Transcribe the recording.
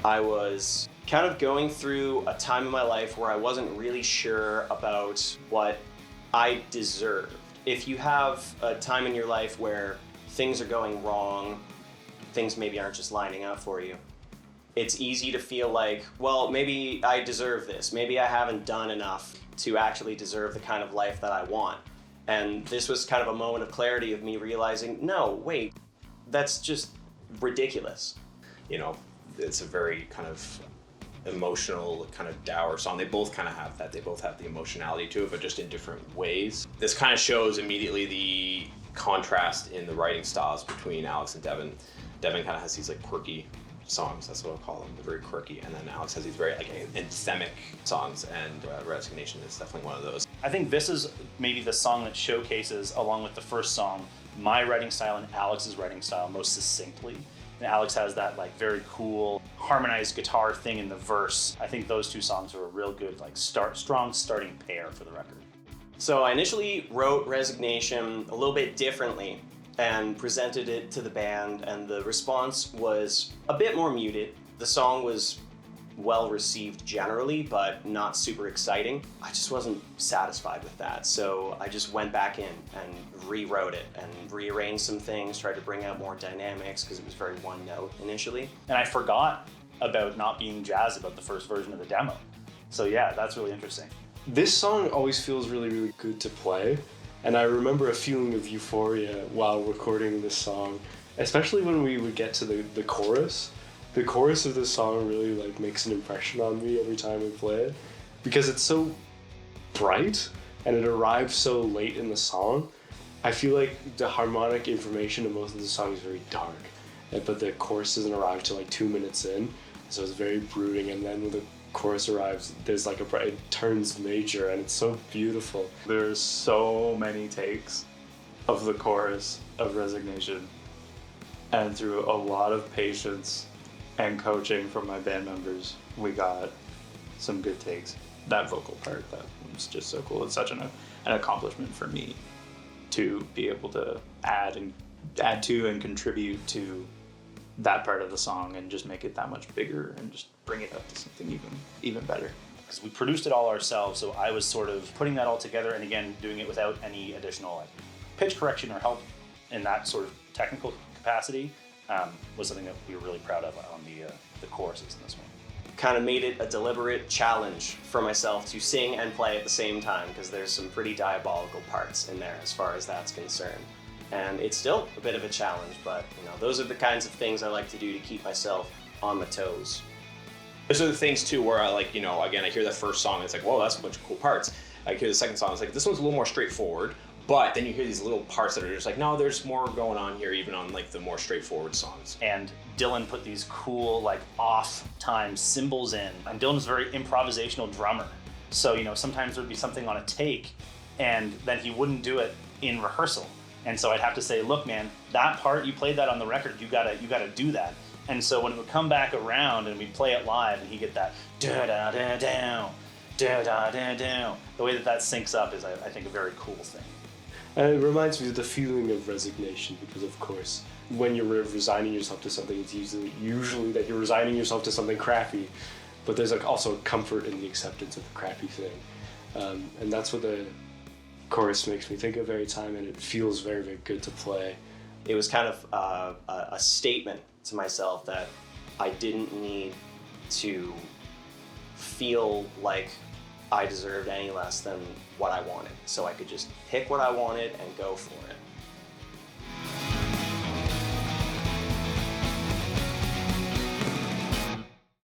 I was kind of going through a time in my life where I wasn't really sure about what I deserved. If you have a time in your life where things are going wrong, things maybe aren't just lining up for you, it's easy to feel like, well, maybe I deserve this. Maybe I haven't done enough to actually deserve the kind of life that I want. And this was kind of a moment of clarity of me realizing, no, wait, that's just ridiculous. You know, it's a very kind of emotional, kind of dour song. They both kind of have that. They both have the emotionality to it, but just in different ways. This kind of shows immediately the contrast in the writing styles between Alex and Devin. Devin kind of has these like quirky songs, that's what I'll call them, they're very quirky, and then Alex has these very like anthemic songs, and Resignation is definitely one of those. I think this is maybe the song that showcases, along with the first song, my writing style and Alex's writing style most succinctly. And Alex has that like very cool harmonized guitar thing in the verse. I think those two songs are a real good like strong starting pair for the record. So I initially wrote Resignation a little bit differently and presented it to the band, and the response was a bit more muted. The song was well received generally, but not super exciting. I just wasn't satisfied with that, so I just went back in and rewrote it and rearranged some things, tried to bring out more dynamics because it was very one note initially. And I forgot about not being jazzed about the first version of the demo. So yeah, that's really interesting. This song always feels really, really good to play. And I remember a feeling of euphoria while recording this song, especially when we would get to the chorus. The chorus of this song really like makes an impression on me every time we play it, because it's so bright and it arrives so late in the song. I feel like the harmonic information in most of the song is very dark, but the chorus doesn't arrive till like 2 minutes in, so it's very brooding, and then when the chorus arrives, there's like it turns major, and it's so beautiful. There's so many takes of the chorus of Resignation, and through a lot of patience and coaching from my band members, we got some good takes. That vocal part, that was just so cool. It's such an accomplishment for me to be able to add to and contribute to that part of the song and just make it that much bigger and just bring it up to something even better. Because we produced it all ourselves, so I was sort of putting that all together, and again, doing it without any additional like pitch correction or help in that sort of technical capacity, was something that we were really proud of on the choruses in this one. Kind of made it a deliberate challenge for myself to sing and play at the same time, because there's some pretty diabolical parts in there as far as that's concerned. And it's still a bit of a challenge, but you know, those are the kinds of things I like to do to keep myself on my toes. Those are the things too where I like, you know, again, I hear the first song and it's like, whoa, that's a bunch of cool parts. I hear the second song, it's like, this one's a little more straightforward, but then you hear these little parts that are just like, no, there's more going on here, even on like the more straightforward songs. And Dylan put these cool like off time cymbals in, and Dylan's a very improvisational drummer. So, you know, sometimes there'd be something on a take and then he wouldn't do it in rehearsal. And so I'd have to say, look, man, that part, you played that on the record, you gotta do that. And so when it would come back around and we'd play it live and he'd get that da-da-da-down, da-da-da-down, the way that syncs up is, I think, a very cool thing. And it reminds me of the feeling of resignation, because of course, when you're resigning yourself to something, it's usually that you're resigning yourself to something crappy, but there's like also comfort in the acceptance of the crappy thing. And that's what the chorus makes me think of every time, and it feels very, very good to play. It was kind of a statement to myself that I didn't need to feel like I deserved any less than what I wanted. So I could just pick what I wanted and go for it.